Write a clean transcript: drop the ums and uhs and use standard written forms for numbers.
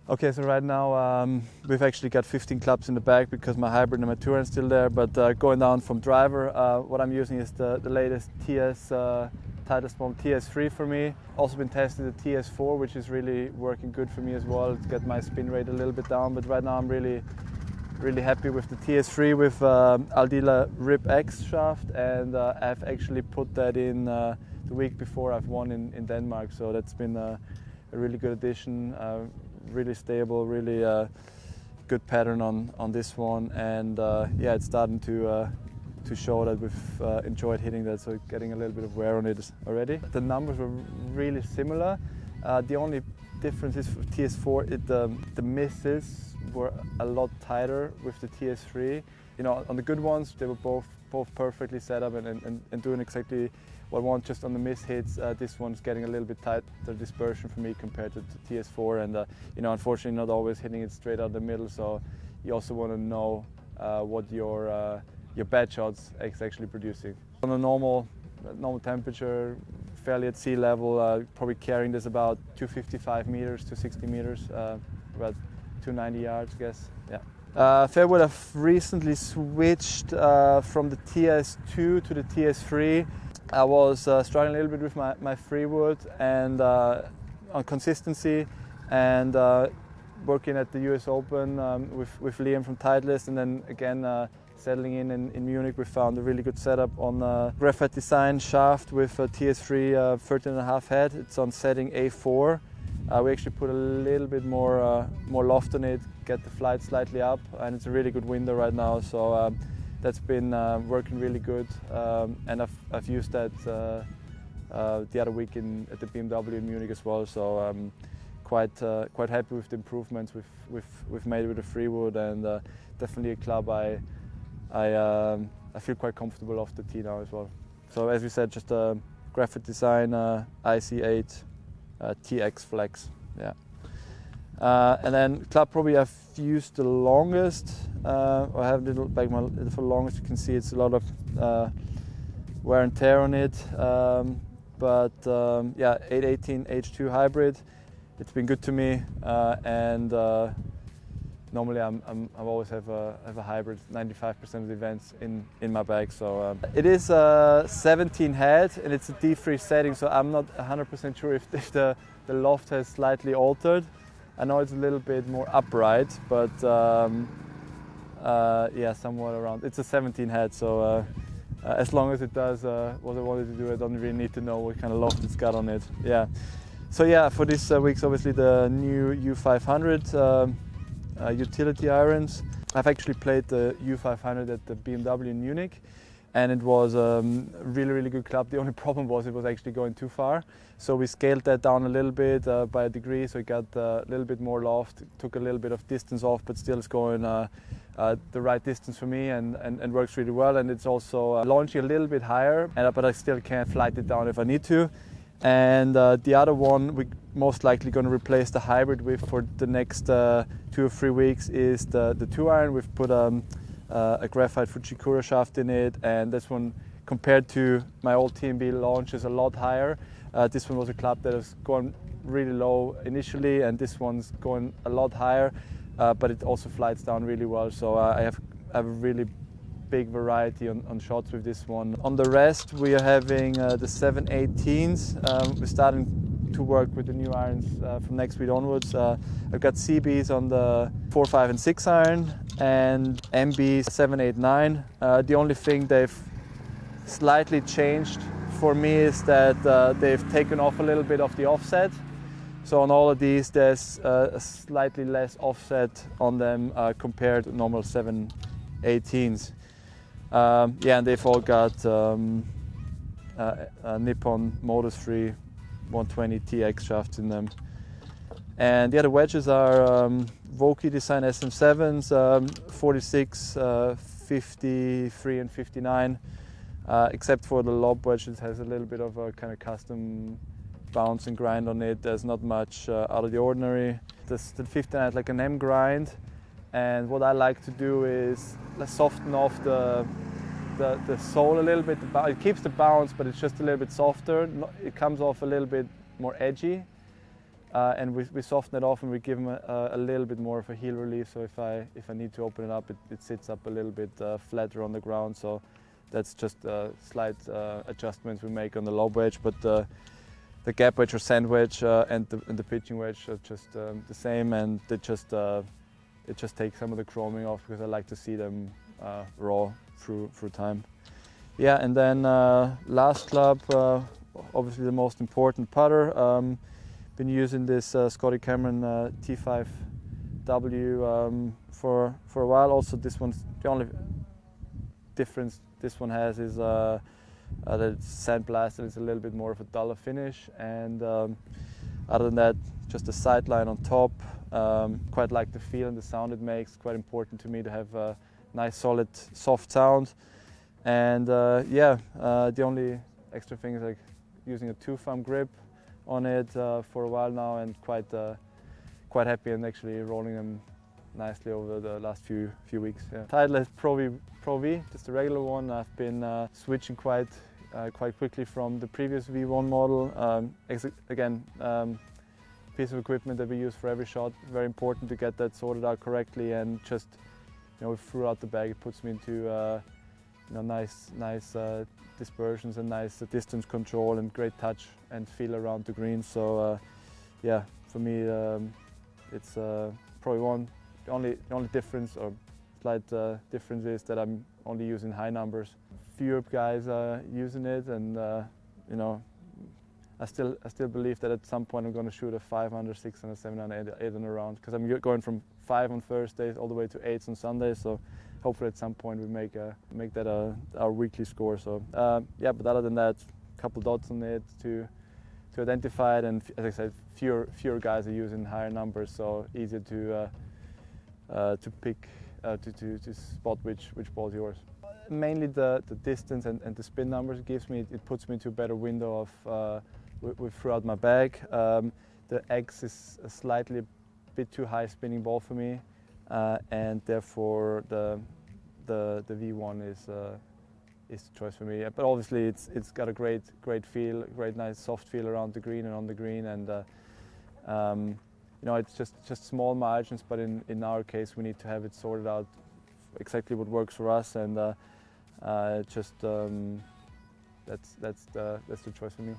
Okay, so right now we've actually got 15 clubs in the bag because my hybrid and my Touran is still there, but going down from driver, what I'm using is the latest TS Titleist Pro TS3 for me. Also been testing the TS4, which is really working good for me as well. It's got my spin rate a little bit down, but right now I'm really happy with the TS3 with Aldila Rip X shaft, and I've actually put that in the week before I've won in Denmark, so that's been a really good addition. Really stable, really good pattern on this one, and yeah, it's starting to show that we've enjoyed hitting that, so getting a little bit of wear on it already. The numbers were really similar. The only difference is for TS4, the misses were a lot tighter with the TS3. You know, on the good ones, they were both perfectly set up and doing exactly what I want. Just on the miss hits, this one's getting a little bit tight, the dispersion for me compared to TS4, and you know, unfortunately not always hitting it straight out the middle, so you also want to know what your bad shots is actually producing. On a normal temperature, fairly at sea level, probably carrying this about 255 meters to 60 meters, about 290 yards, I guess. Yeah. Fairway, I've recently switched from the TS2 to the TS3. I was struggling a little bit with my free wood and on consistency, and working at the US Open with Liam from Titleist, and then again settling in Munich, we found a really good setup on Graphite design shaft with a TS3 13.5 head. It's on setting A4. We actually put a little bit more loft on it, get the flight slightly up, and it's a really good window right now. So that's been working really good, and I've used that the other week at the BMW in Munich as well. So I'm quite happy with the improvements we've made with the freewood, and definitely a club I feel quite comfortable off the tee now as well. So as we said, just a Graphite design IC8 TX Flex, yeah. And then club probably I've used the longest, or have little back for the longest. You can see it's a lot of wear and tear on it, but yeah, 818 H2 hybrid. It's been good to me, and normally I always have a hybrid 95% of the events in my bag. So it is a 17 head and it's a D3 setting, so I'm not 100% sure if the loft has slightly altered. I know it's a little bit more upright, but yeah, somewhat around. It's a 17 head, so as long as it does what I wanted to do, I don't really need to know what kind of loft it's got on it. Yeah. So yeah, for this week's obviously the new U500 utility irons. I've actually played the U500 at the BMW in Munich, and it was a really good club. The only problem was it was actually going too far, so we scaled that down a little bit by a degree, so it got a little bit more loft, took a little bit of distance off, but still it's going the right distance for me, and works really well. And it's also launching a little bit higher, but I still can flight it down if I need to. And the other one we're most likely going to replace the hybrid with for the next 2 or 3 weeks is the 2-iron. We've put a Graphite Fujikura shaft in it, and this one, compared to my old TMB launch, is a lot higher. This one was a club that was going really low initially, and this one's going a lot higher, but it also flights down really well. So I have a really big variety on shots with this one. On the rest, we are having the 718s. We're starting to work with the new irons from next week onwards. I've got CBs on the 4, 5 and 6 iron, and MB 789. The only thing they've slightly changed for me is that they've taken off a little bit of the offset. So on all of these, there's a slightly less offset on them compared to normal 718s. Yeah, and they've all got Nippon Modus 3 120 TX shafts in them. And the other wedges are Vokey design SM7s, 46, 53 and 59, except for the lob wedge. It has a little bit of a kind of custom bounce and grind on it. There's not much out of the ordinary. The 59 has like an M grind, and what I like to do is soften off the sole a little bit. It keeps the bounce, but it's just a little bit softer. It comes off a little bit more edgy. and we soften it off and we give them a little bit more of a heel relief. So if I need to open it up, it sits up a little bit flatter on the ground. So that's just slight adjustments we make on the lob wedge. But the gap wedge or sand wedge and the pitching wedge are just the same, and it just takes some of the chroming off because I like to see them raw through time. Yeah, and then last club, obviously the most important putter. Been using this Scotty Cameron T5W for a while. Also, this one's the only difference this one has is that it's sandblasted. It's a little bit more of a duller finish, and other than that, just a sideline on top. Quite like the feel and the sound it makes. Quite important to me to have a nice, solid, soft sound. And the only extra thing is like using a 2-thumb grip on it for a while now, and quite happy and actually rolling them nicely over the last few weeks. Yeah. Titleist Pro V, just a regular one. I've been switching quite quickly from the previous V1 model. Again, piece of equipment that we use for every shot. Very important to get that sorted out correctly, and just throughout the bag it puts me into nice dispersions and nice distance control and great touch and feel around the green. So yeah, for me it's probably the only difference or slight difference is that I'm only using high numbers. Fewer guys are using it, and I still believe that at some point I'm going to shoot a 500, 600, 700, 800 round, because I'm going from 5 on Thursdays all the way to 8s on Sundays. So hopefully at some point we make that our weekly score. So yeah, but other than that, a couple dots on it to identify it, and as I said, fewer guys are using higher numbers, so easier to pick to spot which ball's yours. Mainly the distance and the spin numbers it puts me into a better window of throughout my bag. The X is a slightly bit too high spinning ball for me, and therefore the V1 is the choice for me. But obviously it's got a great feel, great nice soft feel around the green and on the green, and it's just small margins. But in our case, we need to have it sorted out exactly what works for us, and that's the choice for me.